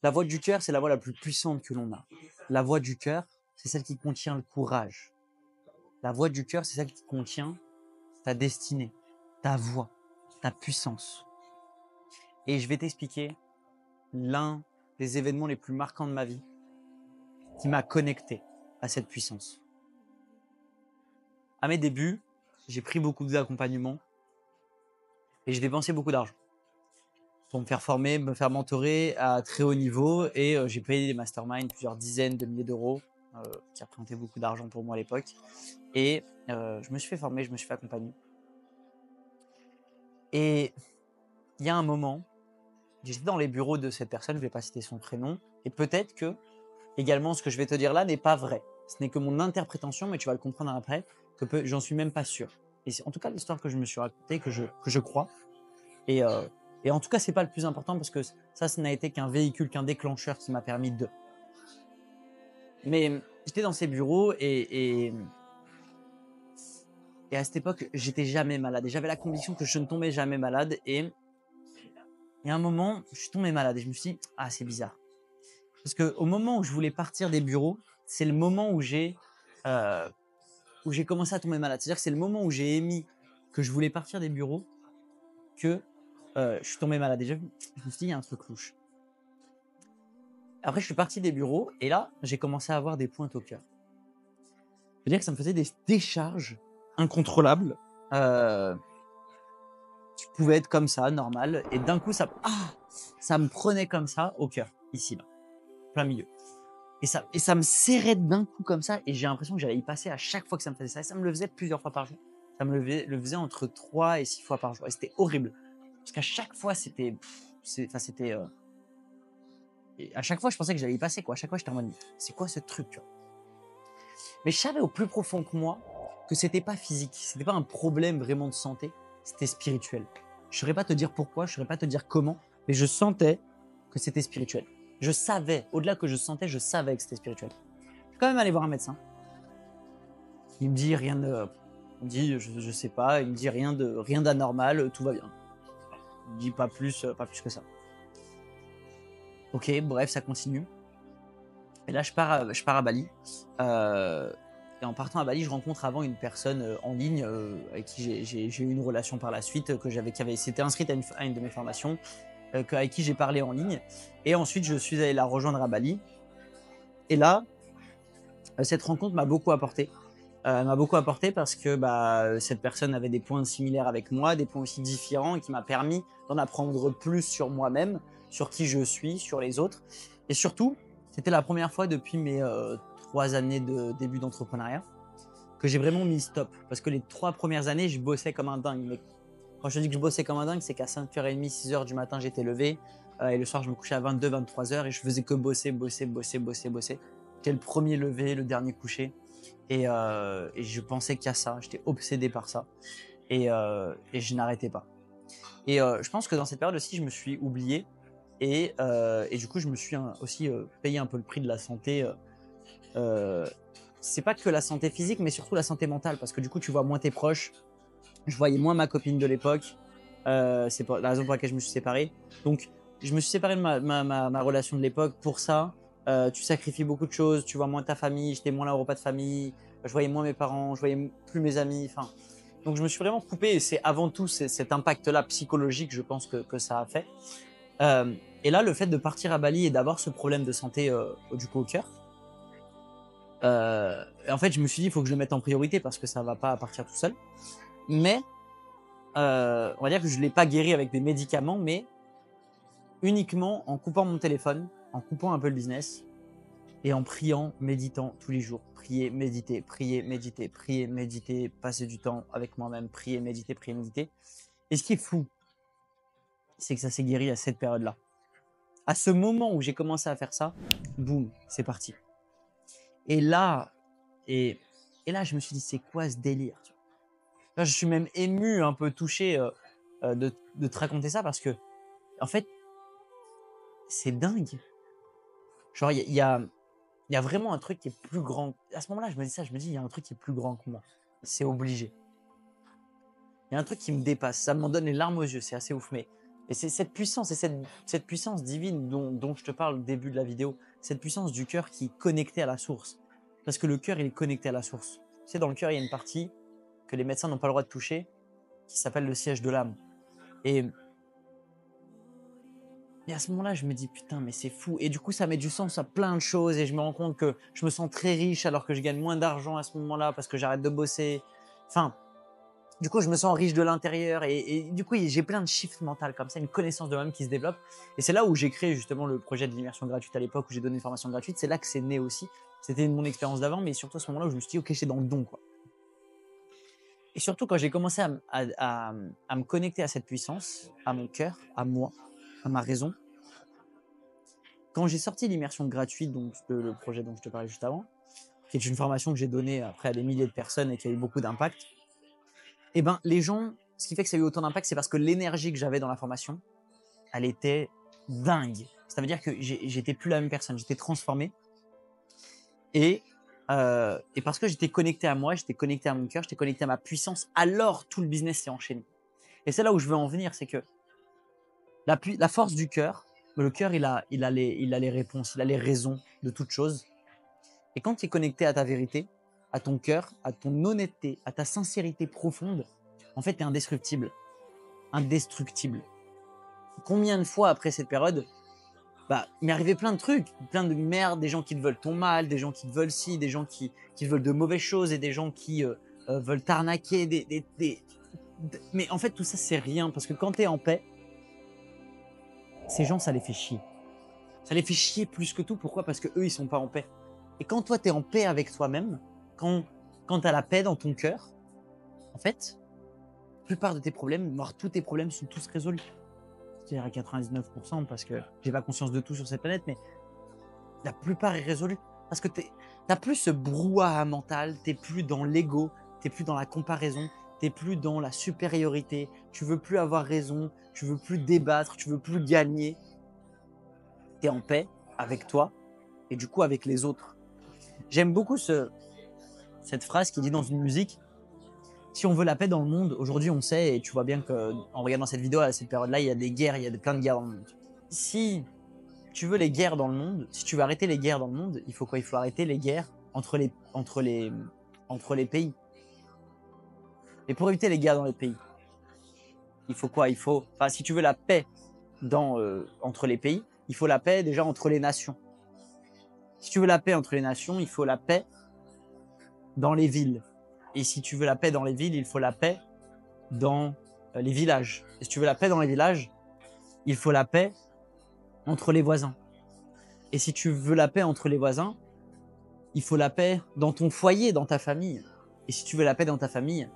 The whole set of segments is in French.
La voix du cœur, c'est la voix la plus puissante que l'on a. La voix du cœur, c'est celle qui contient le courage. La voix du cœur, c'est celle qui contient ta destinée, ta voix, ta puissance. Et je vais t'expliquer l'un des événements les plus marquants de ma vie qui m'a connecté à cette puissance. À mes débuts, j'ai pris beaucoup d'accompagnement et j'ai dépensé beaucoup d'argent pour me faire former, me faire mentorer à très haut niveau et j'ai payé des masterminds, plusieurs dizaines de milliers d'euros, qui représentaient beaucoup d'argent pour moi à l'époque. Et je me suis fait former, je me suis fait accompagner. Et il y a un moment, j'étais dans les bureaux de cette personne, je ne vais pas citer son prénom, et peut-être que également ce que je vais te dire là n'est pas vrai. Ce n'est que mon interprétation, mais tu vas le comprendre après, que j'en suis même pas sûr. Et c'est en tout cas l'histoire que je me suis racontée, que je crois. Et en tout cas, c'est pas le plus important parce que ça n'a été qu'un véhicule, qu'un déclencheur qui m'a permis de. Mais j'étais dans ces bureaux et à cette époque, j'étais jamais malade. Et j'avais la conviction que je ne tombais jamais malade. Et il y a un moment, je suis tombé malade et je me suis dit, ah, c'est bizarre. Parce qu'au moment où je voulais partir des bureaux, c'est le moment où j'ai commencé à tomber malade. C'est-à-dire que c'est le moment où j'ai émis que je voulais partir des bureaux que je suis tombé malade. Déjà, je me suis dit, il y a un truc louche. Après, je suis parti des bureaux et là, j'ai commencé à avoir des pointes au cœur. Je veux dire que ça me faisait des décharges incontrôlables. Qui pouvaient être comme ça, normal. Et d'un coup, ça me prenait comme ça au cœur, ici, là, plein milieu. Et ça me serrait d'un coup comme ça. Et j'ai l'impression que j'allais y passer à chaque fois que ça me faisait ça. Et ça me le faisait plusieurs fois par jour. Ça me le faisait entre 3 et 6 fois par jour. Et c'était horrible. Parce qu'à chaque fois, c'était. Et à chaque fois, je pensais que j'allais y passer, quoi. À chaque fois, j'étais en mode, c'est quoi ce truc, tu vois. Mais je savais au plus profond que moi que c'était pas physique. C'était pas un problème vraiment de santé. C'était spirituel. Je saurais pas te dire pourquoi, je saurais pas te dire comment, mais je sentais que c'était spirituel. Je savais, au-delà que je sentais, je savais que c'était spirituel. Je suis quand même allé voir un médecin. Il me dit rien de. Il me dit, je sais pas, il me dit rien d'anormal, tout va bien. Il me dit pas plus que ça. Ok, bref, ça continue. Et là, je pars à Bali. Et en partant à Bali, je rencontre avant une personne en ligne avec qui j'ai eu une relation par la suite, qui s'était inscrite à une de mes formations, avec qui j'ai parlé en ligne. Et ensuite, je suis allé la rejoindre à Bali. Et là, cette rencontre m'a beaucoup apporté. Elle m'a beaucoup apporté parce que cette personne avait des points similaires avec moi, des points aussi différents, et qui m'a permis d'en apprendre plus sur moi-même, sur qui je suis, sur les autres. Et surtout, c'était la première fois depuis mes 3 années de début d'entrepreneuriat que j'ai vraiment mis stop. Parce que les 3 premières années, je bossais comme un dingue. Mais quand je dis que je bossais comme un dingue, c'est qu'à 5h30, 6h du matin, j'étais levé. Et le soir, je me couchais à 22, 23h et je faisais que bosser. J'étais le premier levé, le dernier couché. Et je pensais qu'à ça. J'étais obsédé par ça. Et je n'arrêtais pas. Et je pense que dans cette période aussi, je me suis oublié. Et du coup, je me suis aussi payé un peu le prix de la santé. C'est pas que la santé physique, mais surtout la santé mentale. Parce que du coup, tu vois moins tes proches. Je voyais moins ma copine de l'époque. C'est la raison pour laquelle je me suis séparé. Donc, je me suis séparé de ma relation de l'époque pour ça. Tu sacrifies beaucoup de choses. Tu vois moins ta famille. J'étais moins là au repas de famille. Je voyais moins mes parents. Je voyais plus mes amis. Enfin, donc, je me suis vraiment coupé. Et c'est avant tout cet impact-là psychologique, je pense, que ça a fait. Et là, le fait de partir à Bali et d'avoir ce problème de santé du coup au cœur, et en fait, je me suis dit, il faut que je le mette en priorité parce que ça va pas partir tout seul. Mais on va dire que je l'ai pas guéri avec des médicaments, mais uniquement en coupant mon téléphone, en coupant un peu le business et en priant, méditant tous les jours. Prier, méditer, prier, méditer, prier, méditer, passer du temps avec moi-même, prier, méditer, prier, méditer. Et ce qui est fou, c'est que ça s'est guéri à cette période-là. À ce moment où j'ai commencé à faire ça, boum, c'est parti. Et là, je me suis dit, c'est quoi ce délire, tu vois. Là, je suis même ému, un peu touché de te raconter ça parce que, en fait, c'est dingue. Genre, il y a vraiment un truc qui est plus grand. À ce moment-là, je me dis ça, je me dis, il y a un truc qui est plus grand que moi. C'est obligé. Il y a un truc qui me dépasse. Ça m'en donne les larmes aux yeux, c'est assez ouf. Mais Et c'est cette puissance, et cette puissance divine dont je te parle au début de la vidéo, cette puissance du cœur qui est connectée à la source. Parce que le cœur, il est connecté à la source. Tu sais, dans le cœur, il y a une partie que les médecins n'ont pas le droit de toucher, qui s'appelle le siège de l'âme. Et à ce moment-là, je me dis, putain, mais c'est fou. Et du coup, ça met du sens à plein de choses. Et je me rends compte que je me sens très riche alors que je gagne moins d'argent à ce moment-là parce que j'arrête de bosser. Enfin, du coup, je me sens riche de l'intérieur. Et du coup, j'ai plein de shifts mentaux comme ça, une connaissance de moi-même qui se développe. Et c'est là où j'ai créé justement le projet de l'immersion gratuite à l'époque, où j'ai donné une formation gratuite. C'est là que c'est né aussi. C'était mon expérience d'avant, mais surtout à ce moment-là où je me suis dit, ok, c'est dans le don, quoi. Et surtout, quand j'ai commencé à me connecter à cette puissance, à mon cœur, à moi, à ma raison, quand j'ai sorti l'immersion gratuite, donc le projet dont je te parlais juste avant, qui est une formation que j'ai donnée après à des milliers de personnes et qui a eu beaucoup d'impact, et ben les gens, ce qui fait que ça a eu autant d'impact, c'est parce que l'énergie que j'avais dans la formation, elle était dingue. Ça veut dire que j'étais plus la même personne, j'étais transformé. Et parce que j'étais connecté à moi, j'étais connecté à mon cœur, j'étais connecté à ma puissance, alors tout le business s'est enchaîné. Et c'est là où je veux en venir, c'est que la force du cœur, le cœur, il a les réponses, il a les raisons de toute chose. Et quand tu es connecté à ta vérité, à ton cœur, à ton honnêteté, à ta sincérité profonde, en fait, tu es indestructible. Indestructible. Combien de fois après cette période, il m'est arrivé plein de trucs, plein de merde, des gens qui te veulent ton mal, des gens qui te veulent ci, des gens qui te veulent de mauvaises choses et des gens qui veulent t'arnaquer. Mais en fait, tout ça, c'est rien parce que quand tu es en paix, ces gens, ça les fait chier. Ça les fait chier plus que tout. Pourquoi? Parce qu'eux, ils sont pas en paix. Et quand toi, tu es en paix avec toi-même, quand tu as la paix dans ton cœur, en fait, la plupart de tes problèmes, voire tous tes problèmes sont tous résolus. C'est-à-dire à 99% parce que j'ai pas conscience de tout sur cette planète, mais la plupart est résolue. Parce que t'as plus ce brouhaha mental, t'es plus dans l'ego, t'es plus dans la comparaison, t'es plus dans la supériorité, tu veux plus avoir raison, tu veux plus débattre, tu veux plus gagner. T'es en paix avec toi et du coup avec les autres. J'aime beaucoup cette phrase qui dit dans une musique, si on veut la paix dans le monde, aujourd'hui on sait, et tu vois bien qu'en regardant cette vidéo, à cette période-là, il y a des guerres, il y a plein de guerres dans le monde. Si tu veux les guerres dans le monde, si tu veux arrêter les guerres dans le monde, il faut quoi? Il faut arrêter les guerres entre les pays. Et pour éviter les guerres dans les pays, il faut quoi? Enfin, si tu veux la paix entre les pays, il faut la paix déjà entre les nations. Si tu veux la paix entre les nations, il faut la paix dans les villes. Et si tu veux la paix dans les villes, il faut la paix dans les villages. Et si tu veux la paix dans les villages, il faut la paix entre les voisins. Et si tu veux la paix entre les voisins, il faut la paix dans ton foyer, dans ta famille. Et si tu veux la paix dans ta famille,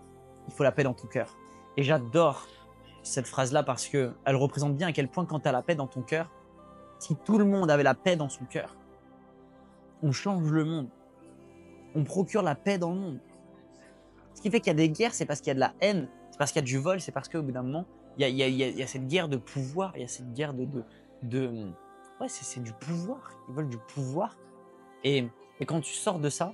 il faut la paix dans ton cœur. Et j'adore cette phrase-là parce qu'elle représente bien à quel point quand tu as la paix dans ton cœur, si tout le monde avait la paix dans son cœur, on change le monde. On procure la paix dans le monde. Ce qui fait qu'il y a des guerres, c'est parce qu'il y a de la haine, c'est parce qu'il y a du vol, c'est parce qu'au bout d'un moment, il y a cette guerre de pouvoir, il y a cette guerre ouais, c'est du pouvoir. Ils veulent du pouvoir. Et quand tu sors de ça,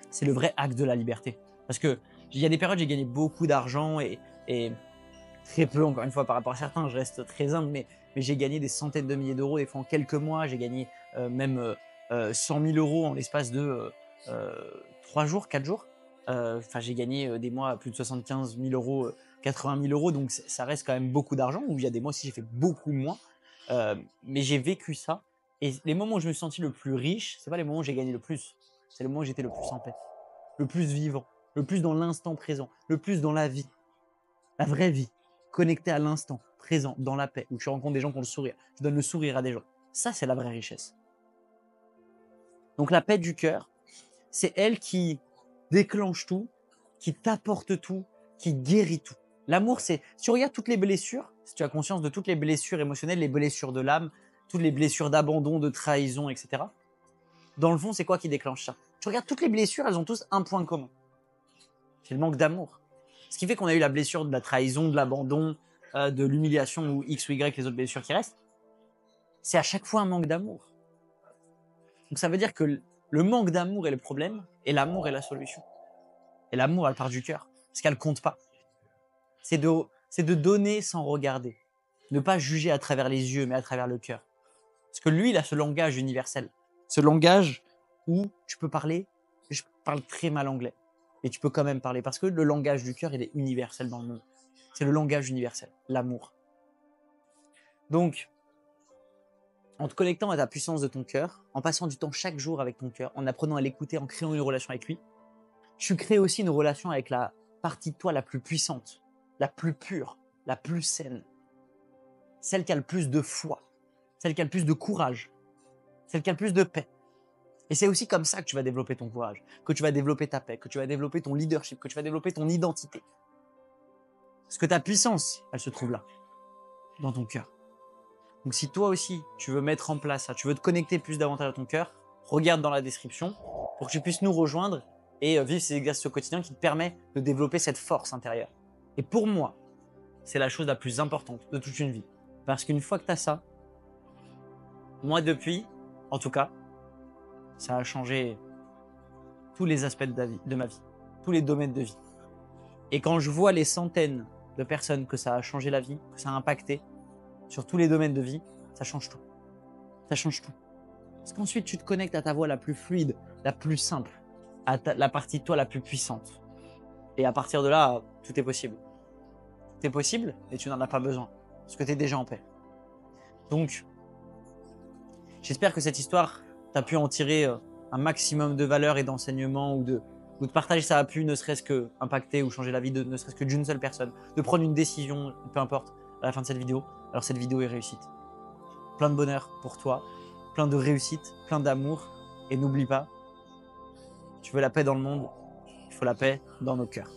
c'est le vrai acte de la liberté. Parce que il y a des périodes où j'ai gagné beaucoup d'argent et très peu, encore une fois, par rapport à certains, je reste très humble, mais j'ai gagné des centaines de milliers d'euros, des fois en quelques mois, j'ai gagné même 100 000 euros en l'espace de 3 jours, 4 jours. Enfin, j'ai gagné des mois à plus de 75 000 euros, 80 000 euros, donc ça reste quand même beaucoup d'argent, ou il y a des mois aussi j'ai fait beaucoup moins. Mais j'ai vécu ça, et les moments où je me suis senti le plus riche, c'est pas les moments où j'ai gagné le plus, c'est les moments où j'étais le plus en paix, le plus vivant, le plus dans l'instant présent, le plus dans la vie, la vraie vie, connecté à l'instant présent, dans la paix, où tu rencontres des gens qui ont le sourire, tu donnes le sourire à des gens. Ça, c'est la vraie richesse. Donc la paix du cœur, c'est elle qui déclenche tout, qui t'apporte tout, qui guérit tout. L'amour, c'est, si tu regardes toutes les blessures, si tu as conscience de toutes les blessures émotionnelles, les blessures de l'âme, toutes les blessures d'abandon, de trahison, etc. Dans le fond, c'est quoi qui déclenche ça? Tu regardes toutes les blessures, elles ont tous un point commun. C'est le manque d'amour. Ce qui fait qu'on a eu la blessure de la trahison, de l'abandon, de l'humiliation ou X ou Y, les autres blessures qui restent. C'est à chaque fois un manque d'amour. Donc ça veut dire que le manque d'amour est le problème et l'amour est la solution. Et l'amour, elle part du cœur, parce qu'elle compte pas. C'est de donner sans regarder. Ne pas juger à travers les yeux, mais à travers le cœur. Parce que lui, il a ce langage universel. Ce langage où tu peux parler, je parle très mal anglais, mais tu peux quand même parler. Parce que le langage du cœur, il est universel dans le monde. C'est le langage universel, l'amour. Donc, en te connectant à ta puissance de ton cœur, en passant du temps chaque jour avec ton cœur, en apprenant à l'écouter, en créant une relation avec lui, tu crées aussi une relation avec la partie de toi la plus puissante, la plus pure, la plus saine, celle qui a le plus de foi, celle qui a le plus de courage, celle qui a le plus de paix. Et c'est aussi comme ça que tu vas développer ton courage, que tu vas développer ta paix, que tu vas développer ton leadership, que tu vas développer ton identité. Parce que ta puissance, elle se trouve là, dans ton cœur. Donc si toi aussi, tu veux mettre en place ça, tu veux te connecter plus davantage à ton cœur, regarde dans la description pour que tu puisses nous rejoindre et vivre ces exercices au quotidien qui te permettent de développer cette force intérieure. Et pour moi, c'est la chose la plus importante de toute une vie. Parce qu'une fois que tu as ça, moi depuis, en tout cas, ça a changé tous les aspects de ma vie, tous les domaines de vie. Et quand je vois les centaines de personnes que ça a changé la vie, que ça a impacté sur tous les domaines de vie, ça change tout. Ça change tout. Parce qu'ensuite, tu te connectes à ta voix la plus fluide, la plus simple, à la partie de toi la plus puissante. Et à partir de là, tout est possible. Tout est possible, mais tu n'en as pas besoin. Parce que tu es déjà en paix. Donc, j'espère que cette histoire t'a pu en tirer un maximum de valeur et d'enseignement ou de partager, ça a pu ne serait-ce que impacter ou changer la vie de ne serait-ce que d'une seule personne, de prendre une décision, peu importe, à la fin de cette vidéo. Alors cette vidéo est réussite. Plein de bonheur pour toi, plein de réussite, plein d'amour. Et n'oublie pas, tu veux la paix dans le monde, il faut la paix dans nos cœurs.